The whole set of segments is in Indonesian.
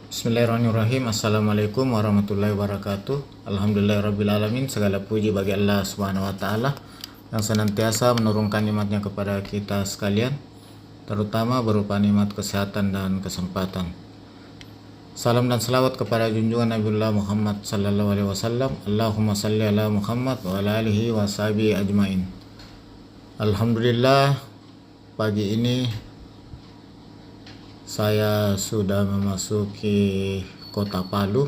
Bismillahirrahmanirrahim. Assalamualaikum warahmatullahi wabarakatuh. Alhamdulillahirrabbilalamin. Segala puji bagi Allah subhanahu wa ta'ala yang senantiasa menurunkan nikmatnya kepada kita sekalian, terutama berupa nikmat kesehatan dan kesempatan. Salam dan salawat kepada junjungan Nabiullah Muhammad sallallahu alaihi wasallam. Allahumma salli ala Muhammad wa ala alihi wa sahbihi ajmain. Alhamdulillah, pagi ini saya sudah memasuki kota Palu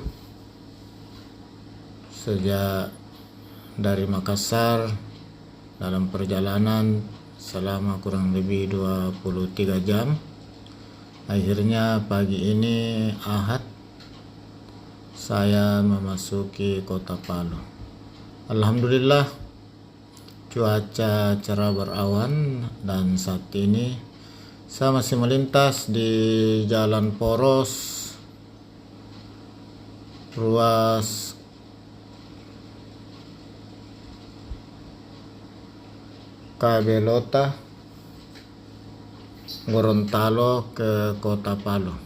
sejak dari Makassar dalam perjalanan selama kurang lebih 23 jam. Akhirnya pagi ini Ahad saya memasuki kota Palu. Alhamdulillah, cuaca cerah berawan dan saat ini saya masih melintas di jalan poros ruas Kabelota Gorontalo ke kota Palu,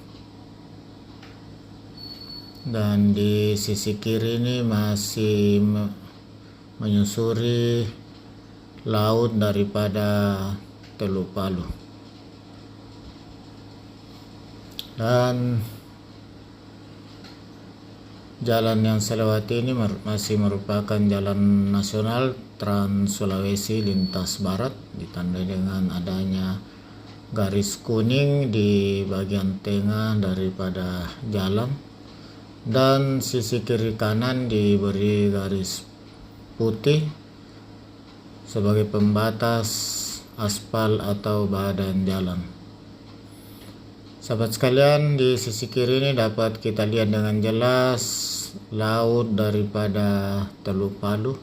dan di sisi kiri ini masih menyusuri laut daripada Teluk Palu. Dan jalan yang saya lewati ini masih merupakan jalan nasional Trans Sulawesi lintas barat, ditandai dengan adanya garis kuning di bagian tengah daripada jalan, dan sisi kiri kanan diberi garis putih sebagai pembatas aspal atau badan jalan. Sahabat sekalian, di sisi kiri ini dapat kita lihat dengan jelas laut daripada Teluk Palu,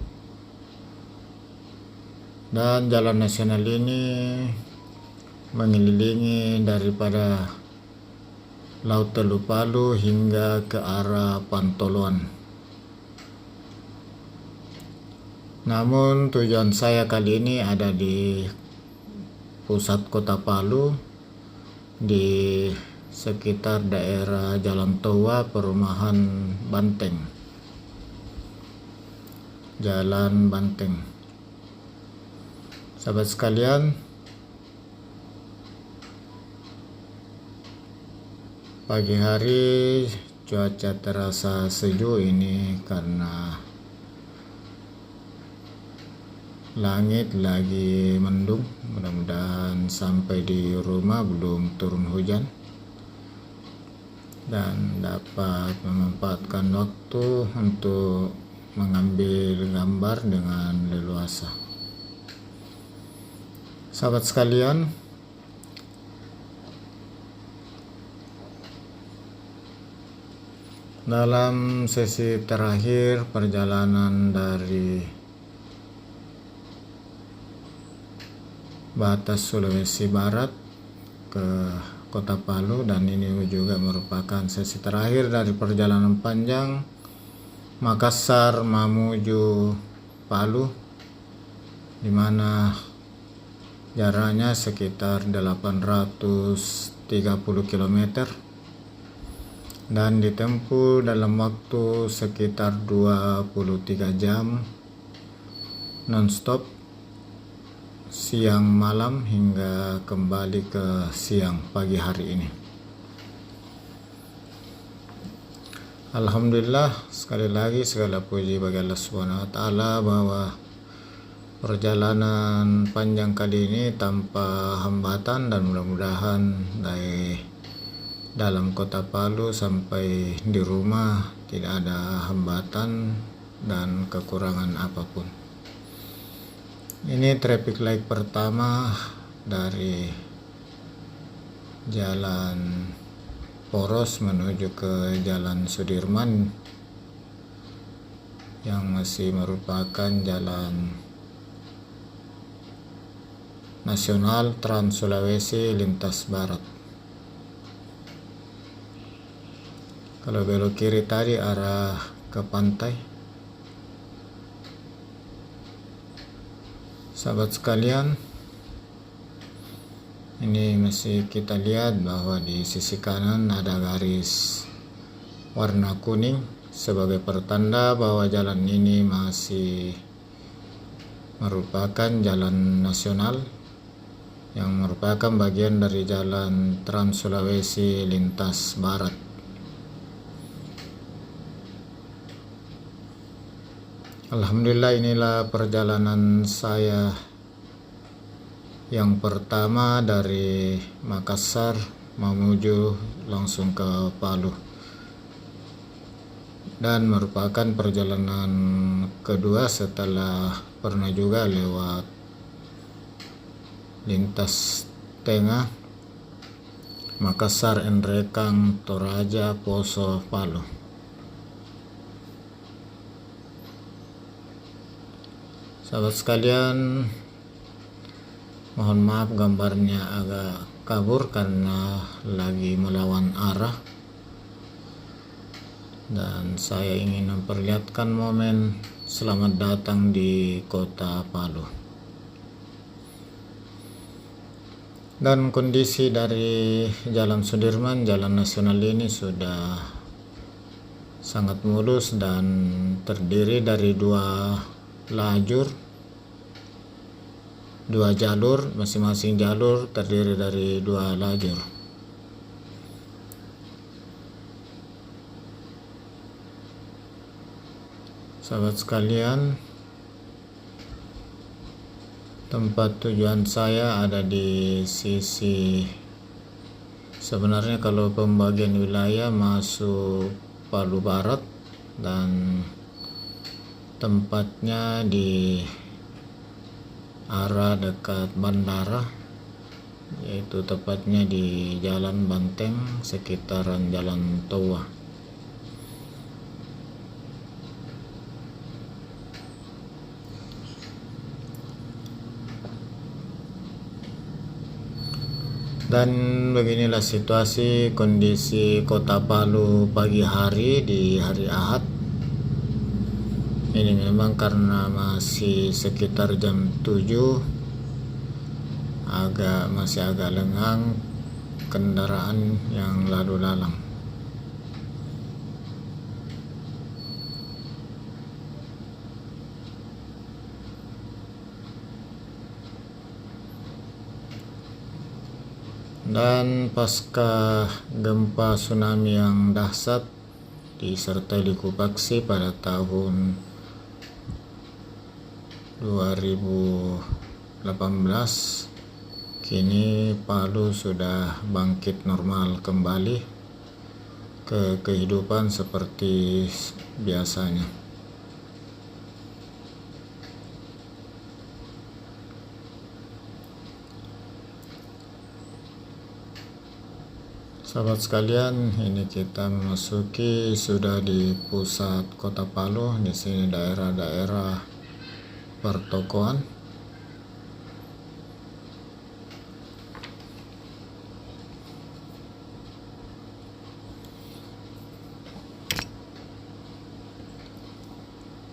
dan jalan nasional ini mengelilingi daripada laut Teluk Palu hingga ke arah Pantoloan. Namun tujuan saya kali ini ada di pusat kota Palu, di sekitar daerah Jalan Towa, Perumahan Banteng, Jalan Banteng. Sahabat sekalian, pagi hari cuaca terasa sejuk ini karena langit lagi mendung. Mudah-mudahan sampai di rumah belum turun hujan dan dapat memanfaatkan waktu untuk mengambil gambar dengan leluasa. Sahabat sekalian, dalam sesi terakhir perjalanan dari batas Sulawesi Barat ke kota Palu, dan ini juga merupakan sesi terakhir dari perjalanan panjang Makassar menuju Palu, di mana jaraknya sekitar 830 km dan ditempuh dalam waktu sekitar 23 jam non-stop, siang malam hingga kembali ke siang pagi hari ini. Alhamdulillah, sekali lagi segala puji bagi Allah Subhanahu wa ta'ala bahwa perjalanan panjang kali ini tanpa hambatan, dan mudah-mudahan dari dalam kota Palu sampai di rumah tidak ada hambatan dan kekurangan apapun. Ini traffic light pertama dari jalan poros menuju ke Jalan Sudirman, yang masih merupakan jalan nasional Trans Sulawesi lintas barat. Kalau belok kiri tadi arah ke pantai. Sahabat sekalian, ini masih kita lihat bahwa di sisi kanan ada garis warna kuning sebagai pertanda bahwa jalan ini masih merupakan jalan nasional yang merupakan bagian dari Jalan Trans Sulawesi Lintas Barat. Alhamdulillah, inilah perjalanan saya yang pertama dari Makassar menuju langsung ke Palu, dan merupakan perjalanan kedua setelah pernah juga lewat lintas tengah Makassar, Nrekang, Toraja, Poso, Palu. Sahabat sekalian, mohon maaf gambarnya agak kabur karena lagi melawan arah, dan saya ingin memperlihatkan momen selamat datang di kota Palu. Dan kondisi dari Jalan Sudirman, jalan nasional ini sudah sangat mulus dan terdiri dari dua jalur, masing-masing jalur terdiri dari dua lajur. Sahabat sekalian, tempat tujuan saya ada di sisi, sebenarnya kalau pembagian wilayah masuk Palu Barat, dan tempatnya di arah dekat bandara, yaitu tepatnya di Jalan Banteng sekitaran Jalan Towa. Dan beginilah situasi kondisi kota Palu pagi hari di hari Ahad. Ini memang karena masih sekitar jam 7, masih agak lengang kendaraan yang lalu lalang. Dan pasca gempa tsunami yang dahsyat disertai likuifaksi pada tahun 2018, kini Palu sudah bangkit normal kembali ke kehidupan seperti biasanya. Sahabat sekalian, ini kita memasuki sudah di pusat kota Palu. Di sini daerah-daerah pertokoan.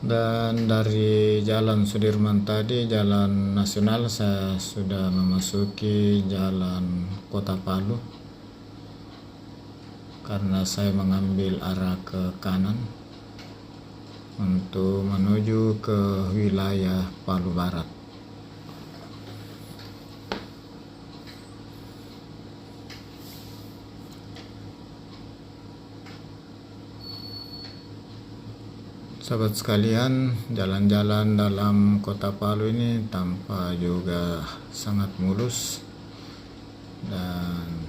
Dan dari Jalan Sudirman tadi, jalan nasional, saya sudah memasuki jalan kota Palu karena saya mengambil arah ke kanan untuk menuju ke wilayah Palu Barat. Sahabat sekalian, jalan-jalan dalam kota Palu ini tampak juga sangat mulus dan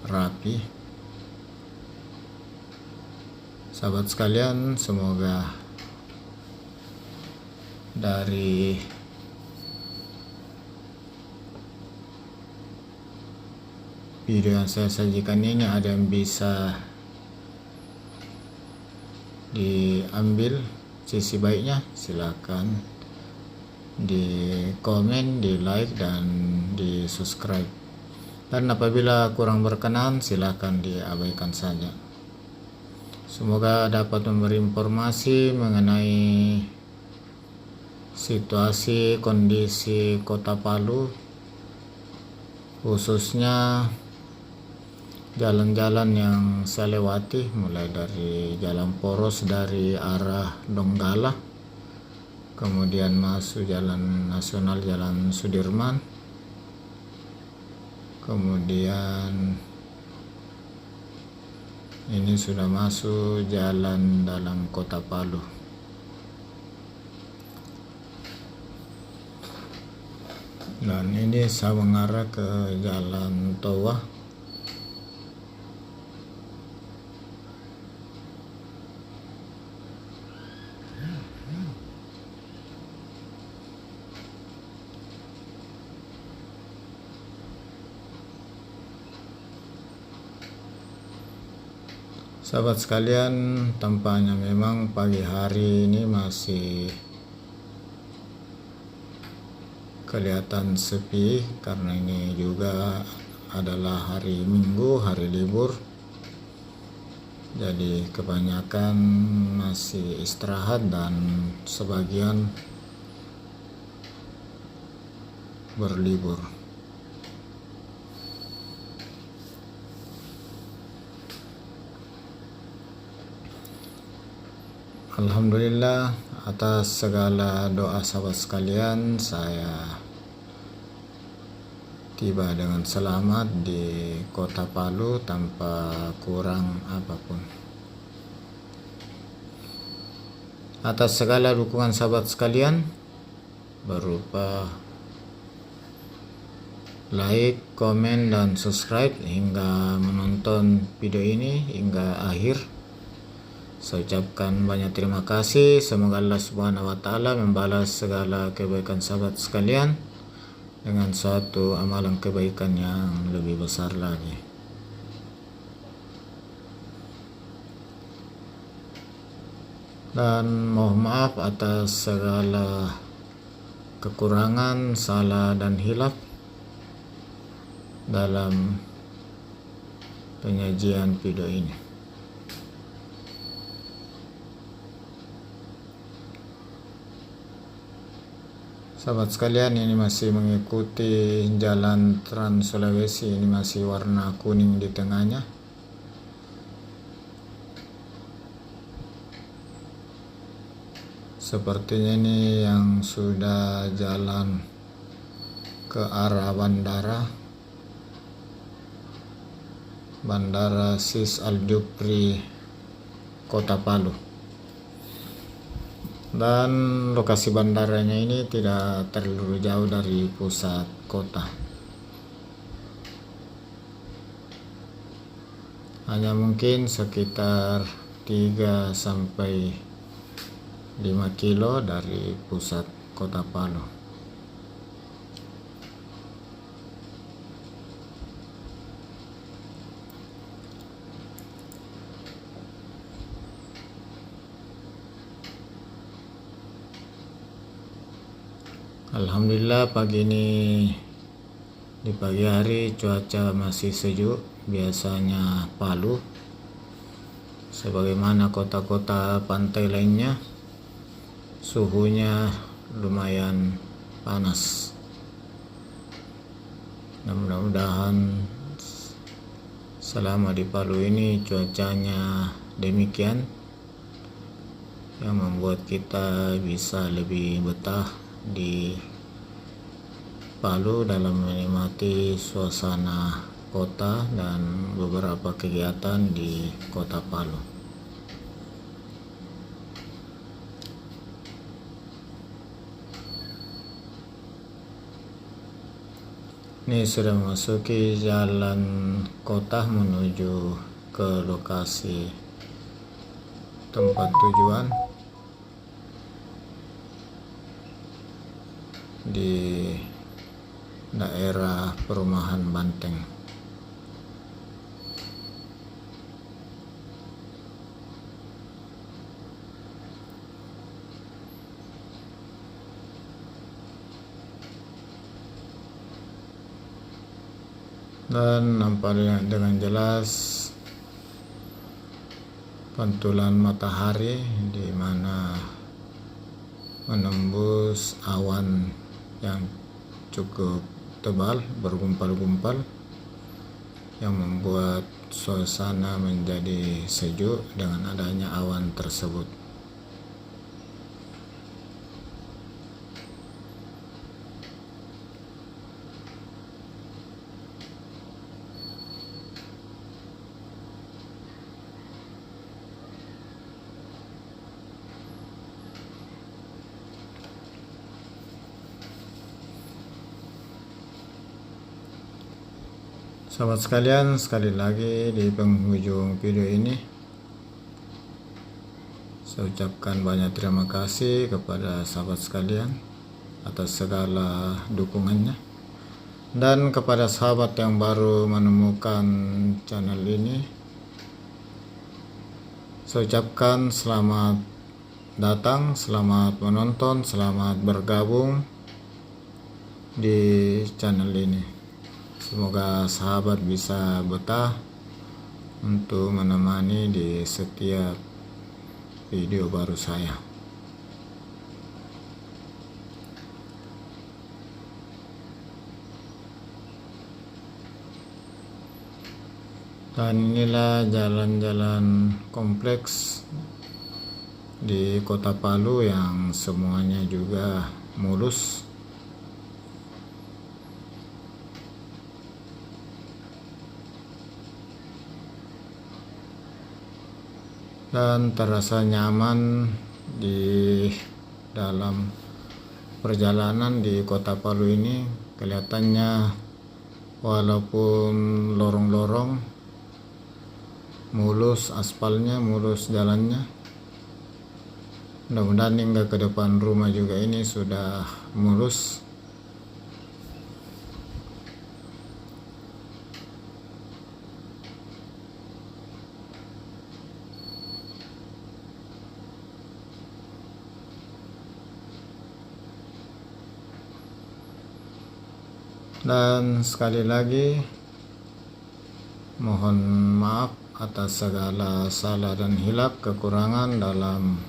rapi. Sahabat sekalian, semoga dari video yang saya sajikan ini ada yang bisa diambil sisi baiknya. Silakan di komen, di like, dan di subscribe. Dan apabila kurang berkenan, silakan diabaikan saja. Semoga dapat memberi informasi mengenai situasi kondisi kota Palu, khususnya jalan-jalan yang saya lewati, mulai dari Jalan Poros dari arah Donggala, kemudian masuk Jalan Nasional Jalan Sudirman, kemudian ini sudah masuk jalan dalam kota Palu. Dan ini saya mengarah ke Jalan Towa. Sahabat sekalian, tampaknya memang pagi hari ini masih kelihatan sepi karena ini juga adalah hari Minggu, hari libur. Jadi kebanyakan masih istirahat dan sebagian berlibur. Alhamdulillah atas segala doa sahabat sekalian, saya tiba dengan selamat di kota Palu tanpa kurang apapun. Atas segala dukungan sahabat sekalian berupa like, komen, dan subscribe hingga menonton video ini hingga akhir. Saya ucapkan banyak terima kasih. Semoga Allah Subhanahu wa Ta'ala membalas segala kebaikan sahabat sekalian dengan suatu amalan kebaikan yang lebih besar lagi. Dan mohon maaf atas segala kekurangan, salah, dan hilaf dalam penyajian video ini. Sahabat sekalian, ini masih mengikuti jalan Trans Sulawesi, ini masih warna kuning di tengahnya. Sepertinya ini yang sudah jalan ke arah Bandara Sis Al Jufri, Kota Palu. Dan lokasi bandaranya ini tidak terlalu jauh dari pusat kota. Hanya mungkin sekitar 3 sampai 5 kilo dari pusat kota Palu. Alhamdulillah pagi ini, di pagi hari cuaca masih sejuk. Biasanya Palu sebagaimana kota-kota pantai lainnya suhunya lumayan panas. Dan mudah-mudahan selama di Palu ini cuacanya demikian yang membuat kita bisa lebih betah di Palu dalam menikmati suasana kota dan beberapa kegiatan di kota Palu. Ini sudah memasuki jalan kota menuju ke lokasi tempat tujuan di daerah perumahan Banteng. Dan nampaknya dengan jelas pantulan matahari di mana menembus awan yang cukup tebal bergumpal-gumpal yang membuat suasana menjadi sejuk dengan adanya awan tersebut. Sahabat sekalian, sekali lagi di penghujung video ini saya ucapkan banyak terima kasih kepada sahabat sekalian atas segala dukungannya, dan kepada sahabat yang baru menemukan channel ini saya ucapkan selamat datang, selamat menonton, selamat bergabung di channel ini. Semoga sahabat bisa betah untuk menemani di setiap video baru saya. Dan inilah jalan-jalan kompleks di Kota Palu yang semuanya juga mulus. Dan terasa nyaman di dalam perjalanan di Kota Palu ini. Kelihatannya walaupun lorong-lorong, mulus aspalnya, mulus jalannya. Mudah-mudahan hingga ke depan rumah juga ini sudah mulus. Dan sekali lagi mohon maaf atas segala salah dan hilaf kekurangan dalam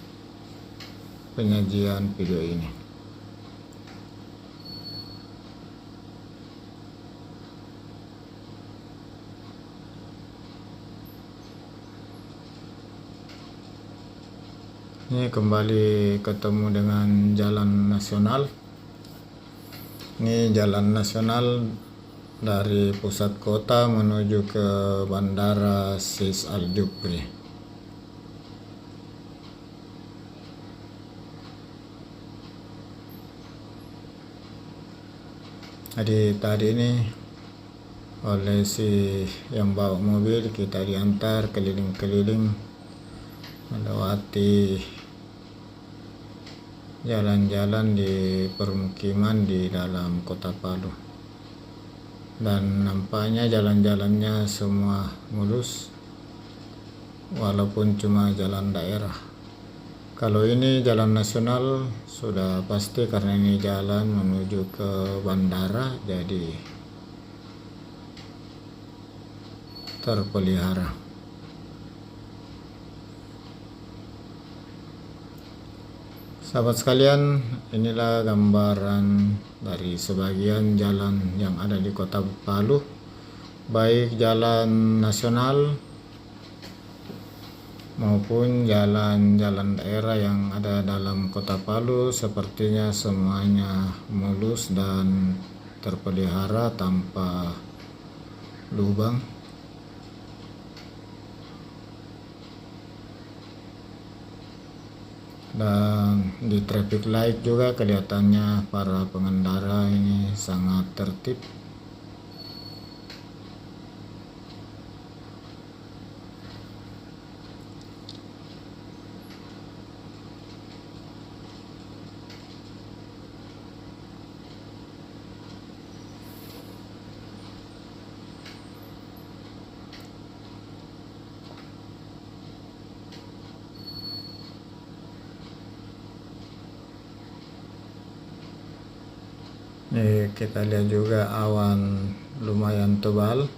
penyajian video ini. Ini kembali ketemu dengan jalan nasional. Ini jalan nasional dari pusat kota menuju ke Bandara Sis Al Jufri. Jadi tadi ini oleh si yang bawa mobil kita diantar keliling-keliling melewati jalan-jalan di permukiman di dalam Kota Palu, dan nampaknya jalan-jalannya semua mulus walaupun cuma jalan daerah. Kalau ini jalan nasional sudah pasti karena ini jalan menuju ke bandara, jadi terpelihara. Sahabat sekalian, inilah gambaran dari sebagian jalan yang ada di Kota Palu, baik jalan nasional maupun jalan-jalan daerah yang ada dalam Kota Palu. Sepertinya semuanya mulus dan terpelihara tanpa lubang. Dan di traffic light juga kelihatannya para pengendara ini sangat tertib. Nih kita lihat juga awan lumayan tebal.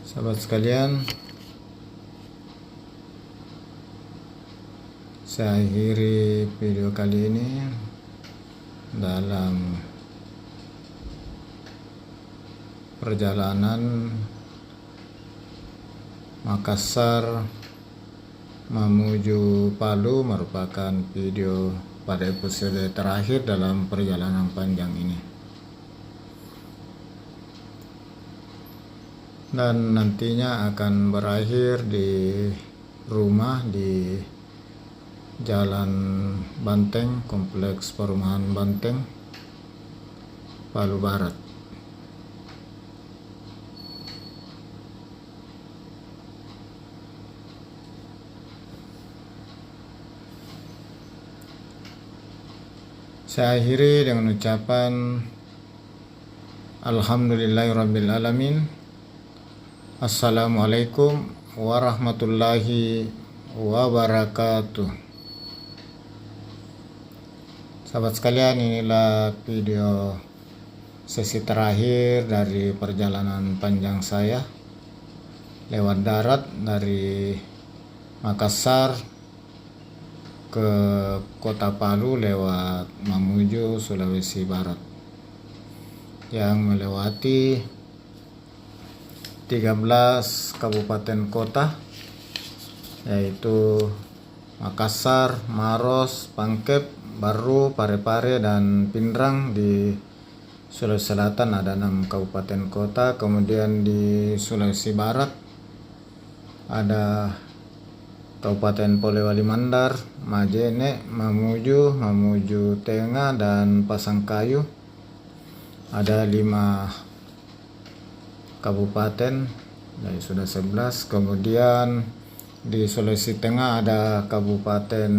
Sahabat sekalian, Saya akhiri video kali ini dalam perjalanan Makassar menuju Palu, merupakan video pada episode terakhir dalam perjalanan panjang ini. Dan nantinya akan berakhir di rumah di Jalan Banteng, Kompleks Perumahan Banteng, Palu Barat. Saya akhiri dengan ucapan Alhamdulillahirrabbilalamin. Assalamualaikum warahmatullahi wabarakatuh. Sahabat sekalian, inilah video sesi terakhir dari perjalanan panjang saya lewat darat dari Makassar ke Kota Palu lewat Mamuju, Sulawesi Barat, yang melewati 13 kabupaten kota, yaitu Makassar, Maros, Pangkep, Baru, Parepare, dan Pindrang. Di Sulawesi Selatan ada 6 kabupaten kota. Kemudian di Sulawesi Barat ada Kabupaten Polewali Mandar, Majene, Mamuju Tengah, dan Pasangkayu. Ada 5 kabupaten, jadi sudah 11. Kemudian di Sulawesi Tengah ada Kabupaten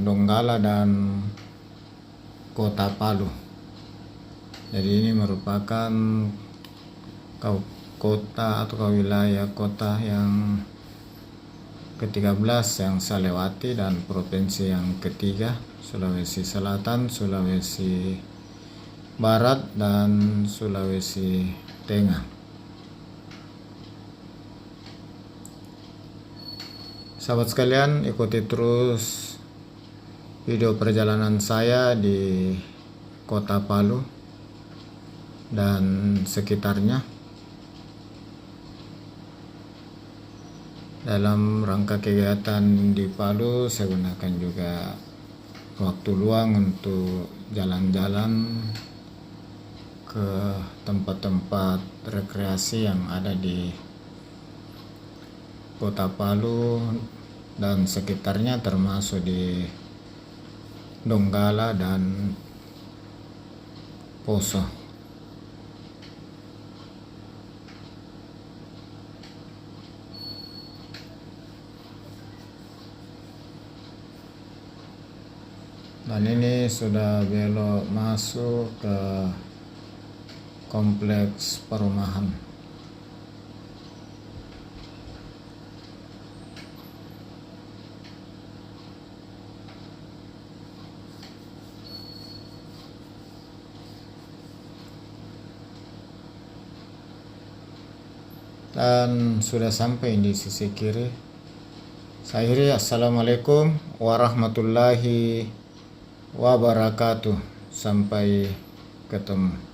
Donggala dan Kota Palu. Jadi ini merupakan kota atau wilayah kota yang ke-13 yang saya lewati, dan provinsi yang ketiga, Sulawesi Selatan, Sulawesi Barat, dan Sulawesi Tengah. Sahabat sekalian, ikuti terus video perjalanan saya di Kota Palu dan sekitarnya. Dalam rangka kegiatan di Palu, saya gunakan juga waktu luang untuk jalan-jalan ke tempat-tempat rekreasi yang ada di Kota Palu dan sekitarnya, termasuk di Donggala dan Poso. Dan ini sudah belok masuk ke kompleks perumahan. Dan sudah sampai di sisi kiri. Saya akhiri, assalamualaikum warahmatullahi wabarakatuh. Sampai ketemu.